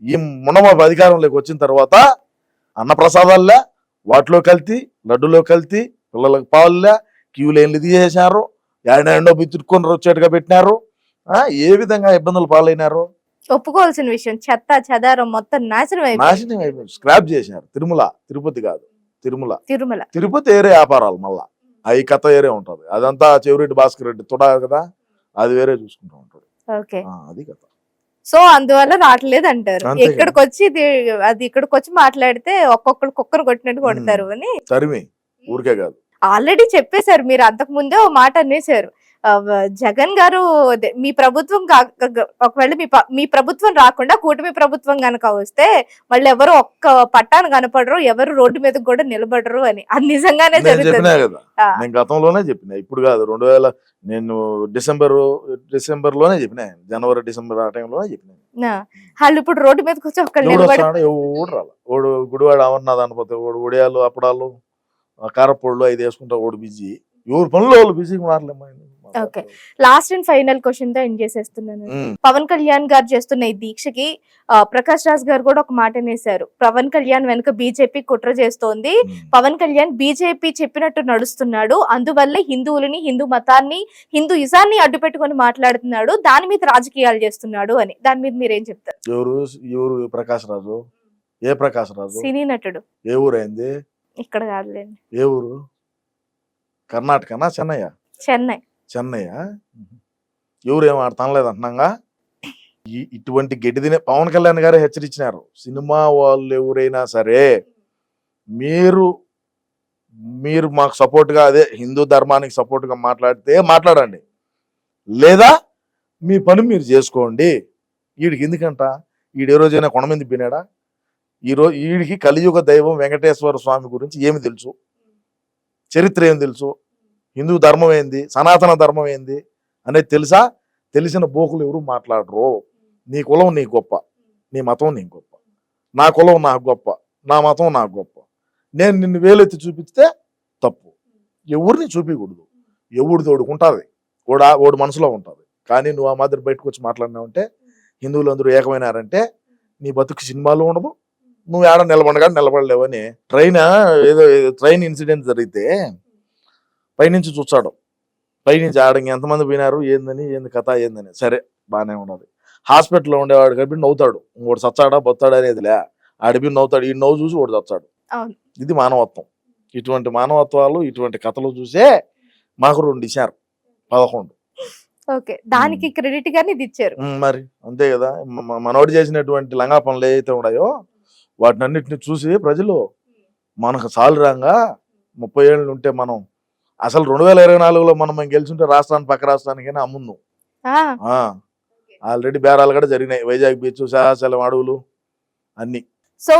ఈ మునబాబు అధికారంలోకి వచ్చిన తర్వాత అన్నప్రసాదాలే, వాటిలో కల్తీ, లడ్డులో కల్తీ, పిల్లలకు పాలులే, క్యూ లైన్లు తీసేశారు, ఏడో బిత్తుకొని వచ్చేట్టుగా పెట్టినారు. ఏ విధంగా ఇబ్బందులు పాలైనారు. ఒప్పుకోవాల్సిన విషయం, చెత్త చెదారం మొత్తం నాశనం అయిపోయింది, స్క్రాప్ చేసినారు. తిరుపతి కాదు, తిరుమల తిరుపతి ఏరే వ్యాపారాలు, మళ్ళా అవి కథ ఏరే ఉంటది. అదంతా చెవిరెడ్డి భాస్కర్ రెడ్డి తుడా కదా, అది వేరే చూసుకుంటూ ఉంటాడు. అది కథ. సో అందువల్ల రావట్లేదు అంటారు. ఇక్కడికి వచ్చి మాట్లాడితే ఒక్కొక్కరు కుక్కరు కొట్టినట్టు కొడతారు అని తరిమి ఊరికే కాదు. ఆల్రెడీ చెప్పేశారు మీరు, అంతకు ముందే ఓ మాట అనేసారు. జగన్ గారు మీ ప్రభుత్వం ఒకవేళ మీ ప్రభుత్వం రాకుండా కూటమి ప్రభుత్వం గనక వస్తే మళ్ళీ ఎవరు ఒక్క పట్టాను కనపడరు, ఎవరు రోడ్డు మీద కూడా నిలబడరు అని. అది నిజంగానే జరుగుతుంది కదా. నేను గతంలోనే చెప్పిన, ఇప్పుడు కాదు, 2000 నేను డిసెంబర్ లోనే చెప్పిన, జనవరి డిసెంబర్ ఆ టైంలోనే చెప్పిన. వాళ్ళు ఇప్పుడు రోడ్డు మీదకి వచ్చి ఒక్కళ్ళు ఎవడు రాల, ఓడు గుడివాడ అమర్నాథ్ అనిపోతే ఓడు ఒడియాలు అప్పడాలు కారపొళ్ళు అవి వేసుకుంటా, ఓడు బిజీ, ఎవరు పనులు వాళ్ళు బిజీగా మారలేమ్మా. Okay, last and final question తో ఎండ్ చేసేస్తున్నాను. పవన్ కళ్యాణ్ గారు చేస్తున్న ఈ దీక్షకి ప్రకాష్ రాజ్ గారు కూడా ఒక మాట అనేసారు. పవన్ కళ్యాణ్ వెనుక బీజేపీ కుట్ర చేస్తోంది, పవన్ కళ్యాణ్ బీజేపీ చెప్పినట్టు నడుస్తున్నాడు, అందువల్లే హిందువులని, హిందూ మతాన్ని, హిందూయిజాన్ని అడ్డు పెట్టుకుని మాట్లాడుతున్నాడు, దాని మీద రాజకీయాలు చేస్తున్నాడు అని. దాని మీద మీరేం చెప్తారు? ఎవరు ప్రకాష్ రాజు? ఏ ప్రకాష్ రాజు? సినీ నటుడు. ఏ ఊరు అయింది? ఇక్కడ కాదులేండి. ఏ ఊరు? కర్ణాటకనా? చెన్నై. ఎవరు ఏం ఆడతానలేదు అంటున్నాగా. ఇటువంటి గడ్డిదినే పవన్ కళ్యాణ్ గారే హెచ్చరించినారు. సినిమా వాళ్ళు ఎవరైనా సరే మీరు మాకు సపోర్ట్గా, అదే హిందూ ధర్మానికి సపోర్ట్గా మాట్లాడండి, లేదా మీ పని మీరు చేసుకోండి. వీడికి ఎందుకంట, ఏ రోజైనా కొండ మీద పోయినాడా? వీడికి కలియుగ దైవం వెంకటేశ్వర స్వామి గురించి ఏమి తెలుసు, చరిత్ర ఏం తెలుసు, హిందూ ధర్మం ఏంది, సనాతన ధర్మం ఏంది అనేది తెలుసా? తెలిసిన బోకులు ఎవరు మాట్లాడరు. నీ కులం నీ గొప్ప, నీ మతం నీ గొప్ప, నా కులం నాకు గొప్ప, నా మతం నాకు గొప్ప, నేను నిన్ను వేలెత్తి చూపిస్తే తప్పు. ఎవరిని చూపించకూడదు, ఎవడిది ఓడుకుంటుంది, ఓడి మనసులో ఉంటుంది. కానీ నువ్వు ఆ మాదిరి బయటకు వచ్చి మాట్లాడినావంటే, హిందువులు అందరూ ఏకమైనారంటే నీ బతుకు సినిమాలు ఉండదు, నువ్వు ఏడ నిలబడలేవని. ట్రైన్ ఇన్సిడెంట్ జరిగితే పైనుంచి చూస్తాడు, పైనుంచి ఆడకి ఎంతమంది పోయినారు, ఏంది కథ ఏందని. సరే బాగానే ఉన్నది. హాస్పిటల్లో ఉండేవాడు కాబట్టి నవ్వుతాడు, ఇంకోటి చచ్చాడా బొత్తాడా అనేదిలే, ఆడిపి నవ్వుతాడు, ఈ నవ్వు చూసి ఒకటి చచ్చాడు. ఇది మానవత్వం. ఇటువంటి మానవత్వాలు, ఇటువంటి కథలు చూసే మాకు 2 ఇచ్చారు, 11. దానికి క్రెడిట్ గాని ఇది ఇచ్చారు. మరి అంతే కదా. మనోడు చేసినటువంటి లంగా పనులు ఏవైతే ఉన్నాయో వాటిని అన్నిటిని చూసి ప్రజలు మనకు సాలురాంగా 30 ఏళ్ళు ఉంటే మనం అసలు 2024లో మనం గెలిచుంటే రాష్ట్రానికి పక్క రాష్ట్రానికైనా అమ్ముందు. ఆల్రెడీ బేరాలు కూడా జరిగినాయి, వైజాగ్ బీచ్, శాసలం అడవులు అన్ని. సో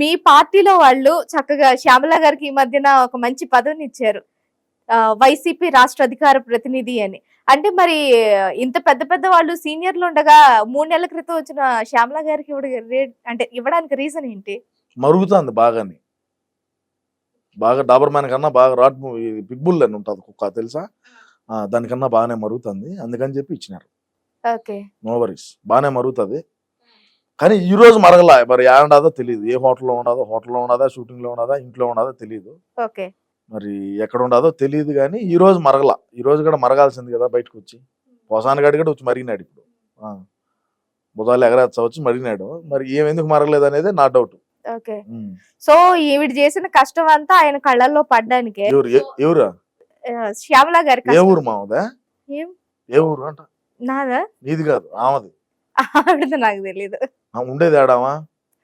మీ పార్టీలో వాళ్ళు చక్కగా శ్యామల గారికి ఈ మధ్యన ఒక మంచి పదవిని ఇచ్చారు, వైసీపీ రాష్ట్ర అధికార ప్రతినిధి అని. అంటే మరి ఇంత పెద్ద వాళ్ళు సీనియర్లు ఉండగా 3 నెలల క్రితం వచ్చిన శ్యామల గారికి ఇవ్వడానికి రీజన్ ఏంటి? మరుగుతుంది బాగా డాబర్ మ్యాన్ కన్నా బాగా బిగ్ బుల్ అని ఉంటుంది కుక్క, తెలుసా? దానికన్నా బాగానే మరుగుతుంది, అందుకని చెప్పి ఇచ్చినారు. నో వరీస్, బాగానే మరుగుతుంది. కానీ ఈ రోజు మరగలా, మరి ఏడాదో తెలియదు. ఏ హోటల్లో ఉండదా, షూటింగ్ లో ఉండదా, ఇంట్లో ఉండదా తెలియదు, మరి ఎక్కడ ఉండదో తెలియదు. కానీ ఈ రోజు మరగలా. ఈ రోజు కూడా మరగాల్సింది కదా, బయటకు వచ్చి పోసాని గడి కూడా వచ్చి మరిగినాడు. ఇప్పుడు బుధాలు ఎగరేచ్చ వచ్చి మరిగినాడు. మరి ఏమెందుకు మరగలేదు అనేది నా డౌట్. సో ఈవిడ చేసిన కష్టం అంతా ఆయన కళ్ళల్లో పడ్డానికి. ఎవరు? శ్యామల గారి. ఏ ఊరు మామదా? ఏ ఊరు అంట? నాదా? నీది కాదు, ఆమెది. ఆవిడది నాకు తెలీదు. ఉండేది ఆడామా?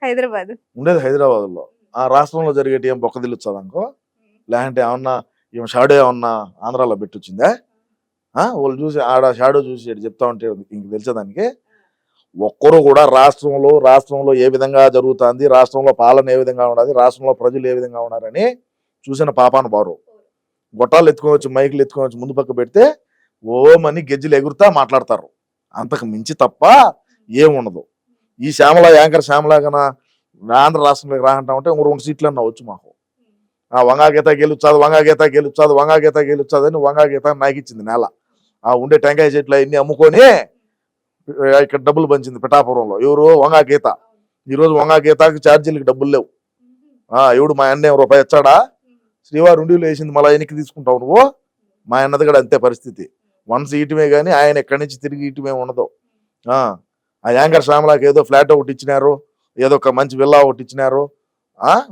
హైదరాబాద్. ఉండేది హైదరాబాద్ లో. ఆ రాష్ట్రంలో జరిగేటి ఏం బొక్క తెలుస్తుంది అనుకో, లేదంటే ఏమన్నా ఏమో షాడో ఏమన్నా ఆంధ్రాలో పెట్టొచ్చిందా? వాళ్ళు చూసి షాడో చూసి చెప్తా ఉంటే ఇంక తెలిసేదానికి. ఒక్కరు కూడా రాష్ట్రంలో ఏ విధంగా జరుగుతుంది, రాష్ట్రంలో పాలన ఏ విధంగా ఉన్నది, రాష్ట్రంలో ప్రజలు ఏ విధంగా ఉన్నారని చూసిన పాపాను బారు. గొట్టాలు ఎత్తుకోవచ్చు, మైకులు ఎత్తుకోవచ్చు, ముందు పక్క పెడితే ఓమని గెజ్జలు ఎగురుతా మాట్లాడతారు. అంతకు మించి తప్ప ఏముండదు. ఈ యాంకర్ శ్యామల కన్నా ఆంధ్ర రాష్ట్రంలోకి రాకంటామంటే 2 సీట్లు అన్నా వచ్చు మాకు. వంగాగీత గెలుచాదు అని వంగాగీత నాకు ఇచ్చింది నేల. ఉండే టెంకాయ చెట్లు అన్ని అమ్ముకొని ఇక్కడ డబ్బులు పంచింది పిఠాపురంలో. ఎవరు? వంగాగీత. ఈరోజు వంగా గీతాకి ఛార్జీలకు డబ్బులు లేవు. ఎవడు మా అన్న రూపాయి ఇచ్చాడా? శ్రీవారి ఉండిలో వేసింది మళ్ళీ వెనక్కి తీసుకుంటావు నువ్వు. మా అన్నది కూడా అంతే పరిస్థితి. వన్స్ ఇయటమే కానీ ఆయన ఎక్కడి నుంచి తిరిగి ఇయటమే ఉండదు. ఆ యాంకర్ శ్యామలాకి ఏదో ఫ్లాట్ ఒకటి ఇచ్చినారు, ఏదో ఒక మంచి విల్లా ఒకటి ఇచ్చినారు.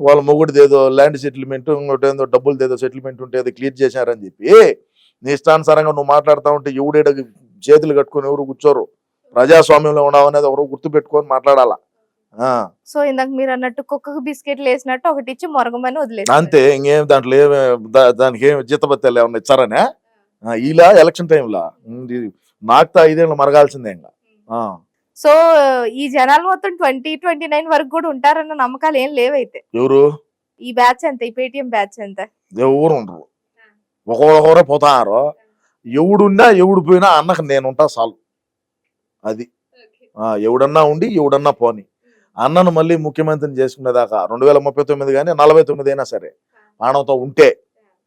వాళ్ళ మొగుడిది ఏదో ల్యాండ్ సెటిల్మెంట్, ఇంకోటి ఏదో డబ్బులది ఏదో సెటిల్మెంట్ ఉంటే ఏదో క్లియర్ చేశారని చెప్పి నీ ఇష్టానుసారంగా నువ్వు మాట్లాడుతూ ఉంటే ఎవడేడ చేతులు కట్టుకొని ఎవరు కూర్చోరు. ప్రజాస్వామ్యంలో ఉండవు అనేది ఎవరు గుర్తు పెట్టుకొని మాట్లాడాలా. సో ఇందాక మీరు అన్నట్టు కుక్కకు బిస్కెట్లు వేసినట్టు ఒకటి ఇచ్చి మొరగమని వదిలేదు అంతే. ఇంకేం దాంట్లో ఏమి దానికి ఏమి జీతబత్తాలు ఏమన్నా ఇచ్చారనే ఇలా ఎలక్షన్ టైంలో నాకుతా 5 ఏళ్ళు మరగాల్సిందే ఇంకా. సో ఈ జనాలు మొత్తం 2029 వరకు కూడా ఉంటారన్న నమ్మకాలు ఏం లేవైతే. ఎవరు ఈ బ్యాచ్ ఎంత, ఈ పేటిఎం బ్యాచ్ ఎంత? ఎవరు ఉండరు, ఒక్కొక్కరే పోతారు. ఎవడున్నా ఎవడు పోయినా అన్నకు నేనుంటా చాలు. అది ఎవడన్నా ఉండి ఎవడన్నా పోని. అన్నను మళ్ళీ ముఖ్యమంత్రిని చేసుకునేదాకా 2039 కానీ 49 అయినా సరే ప్రాణంతో ఉంటే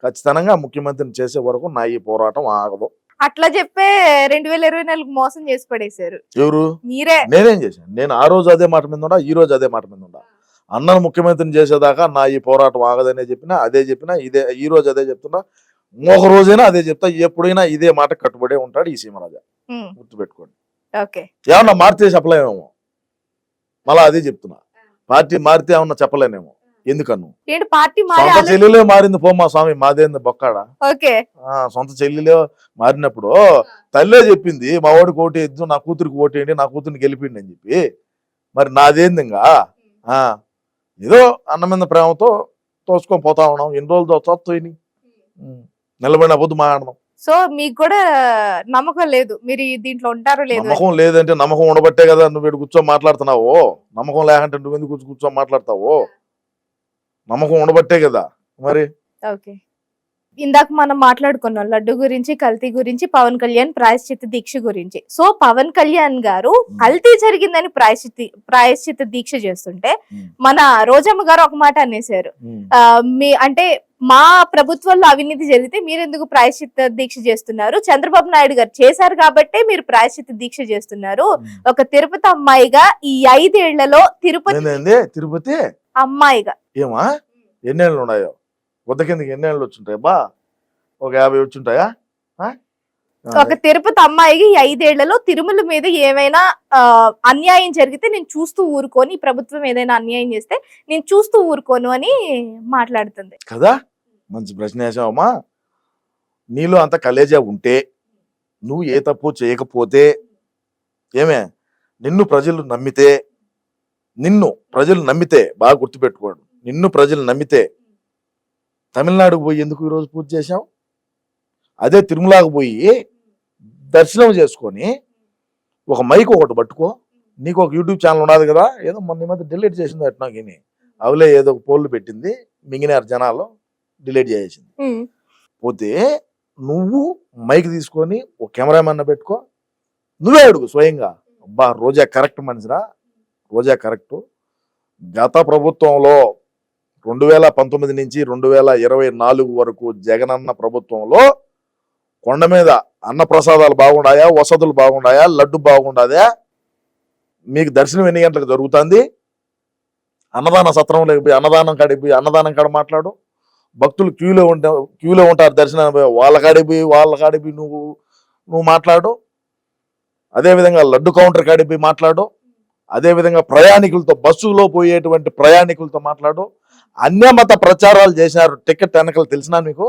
ఖచ్చితంగా ముఖ్యమంత్రిని చేసే వరకు నా ఈ పోరాటం ఆగదు. అట్లా చెప్పే 2024 మోసం చేసి పడేశారు. ఎవరు? మీరే. నేనేం చేశాను? నేను ఆ రోజు అదే మాట మీద ఉండా, ఈ రోజు అదే మాట మీద ఉండా. అన్నను ముఖ్యమంత్రిని చేసేదాకా నా ఈ పోరాటం ఆగదనే చెప్పినా, అదే చెప్పినా, ఇదే ఈ రోజు అదే చెప్తున్నా, ఒక రోజైనా అదే చెప్తా. ఎప్పుడైనా ఇదే మాట కట్టుబడే ఉంటాడు ఈ సీమరాజా, గుర్తుపెట్టుకోండి. ఏమన్నా మారితే చెప్పలేమేమో, మళ్ళా అదే చెప్తున్నా. పార్టీ మారితే ఏమన్నా చెప్పలేనేమో. ఎందుకన్నా సొంత చెల్లెలే మారింది పోమ్మా స్వామి, మాదేంది బొక్కాడా. సొంత చెల్లెలే మారినప్పుడు తల్లే చెప్పింది మా వాడికి ఓటు వేద్దు, నా కూతురికి ఓటేయండి, నా కూతురిని గెలిపిండి అని చెప్పి. మరి నాదేంది ఇంకా ఏదో అన్న మీద ప్రేమతో తోసుకొని పోతా ఉన్నాం. ఎన్ని రోజులతో తోని నిలబడిన పొద్దు మాట్లాడదాం. సో మీకు కూడా నమ్మకం లేదు మీరు దీంట్లో ఉంటారో లేదు? నమ్మకం లేదంటే నమ్మకం ఉండబట్టే కదా నువ్వు ఇక్కడ కూర్చొని మాట్లాడుతున్నావు. నమ్మకం లేకంటే నువ్వు ఎందుకు కూర్చొని మాట్లాడతావు? నమ్మకం ఉండబట్టే కదా మరి. ఓకే, ఇందాక మనం మాట్లాడుకున్నాం లడ్డు గురించి, కల్తీ గురించి, పవన్ కళ్యాణ్ ప్రాయశ్చిత్త దీక్ష గురించి. సో పవన్ కళ్యాణ్ గారు కల్తీ జరిగిందని ప్రాయశ్చిత్త దీక్ష చేస్తుంటే మన రోజమ్మ గారు ఒక మాట అనేసారు, అంటే మా ప్రభుత్వంలో అవినీతి జరిగితే మీరెందుకు ప్రాయశ్చిత్త దీక్ష చేస్తున్నారు? చంద్రబాబు నాయుడు గారు చేశారు కాబట్టే మీరు ప్రాయశ్చిత్త దీక్ష చేస్తున్నారు. ఒక తిరుపతి అమ్మాయిగా ఈ 5 ఏళ్లలో తిరుపతి అమ్మాయిగా ఏమా ఎన్నేళ్ళు ఉన్నాయో? వద్ద కిందకి ఎన్నేళ్ళు వచ్చుంటాయి బా? ఒక 50 వచ్చుంటాయా? ఒక తిరుపతి అమ్మాయికి 5 ఏళ్లలో తిరుమల మీద ఏమైనా అన్యాయం జరిగితే నేను చూస్తూ ఊరుకోను, ఈ ప్రభుత్వం ఏదైనా అన్యాయం చేస్తే నేను చూస్తూ ఊరుకోను అని మాట్లాడుతుంది కదా. మంచి ప్రశ్న వేసావమ్మా. నీలో అంత కలేజా ఉంటే, నువ్వు ఏ తప్పు చేయకపోతే, ఏమే నిన్ను ప్రజలు నమ్మితే బాగా గుర్తుపెట్టుకోండి, నిన్ను ప్రజలు నమ్మితే తమిళనాడుకు పోయి ఎందుకు ఈరోజు పూజ చేశావు? అదే తిరుమలకు పోయి దర్శనం చేసుకొని ఒక మైక్ ఒకటి పట్టుకో. నీకు ఒక యూట్యూబ్ ఛానల్ ఉన్నది కదా, ఏదో మొన్న మధ్య డిలీట్ చేసింది అట్నాగిని అవలే, ఏదో పోల్లు పెట్టింది, మింగినారు జనాలు, డిలీట్ చేసింది. పోతే నువ్వు మైక్ తీసుకొని ఒక కెమెరామెన్ పెట్టుకో, నువ్వే అడుగు స్వయంగా, అబ్బా రోజా కరెక్ట్ మనిషిరా, రోజా కరెక్ట్. గత ప్రభుత్వంలో 2019 నుంచి 2024 వరకు జగనన్న ప్రభుత్వంలో కొండ మీద అన్న ప్రసాదాలు బాగుండాయా, వసతులు బాగుండాయా, లడ్డు బాగుండాదా, మీకు దర్శనం ఎన్ని గంటలకు జరుగుతుంది, అన్నదాన సత్రం లేకపోయి అన్నదానం కాడిపోయి అన్నదానం కాడ మాట్లాడు. భక్తులు క్యూలో ఉంటారు దర్శనం, వాళ్ళ కాడిపోయి నువ్వు మాట్లాడు. అదేవిధంగా లడ్డు కౌంటర్ కాడిపోయి మాట్లాడు. అదేవిధంగా ప్రయాణికులతో, బస్సులో పోయేటువంటి ప్రయాణికులతో మాట్లాడు. అన్యమత ప్రచారాలు చేసినారు. టికెట్ వెనకలు తెలిసినా మీకు?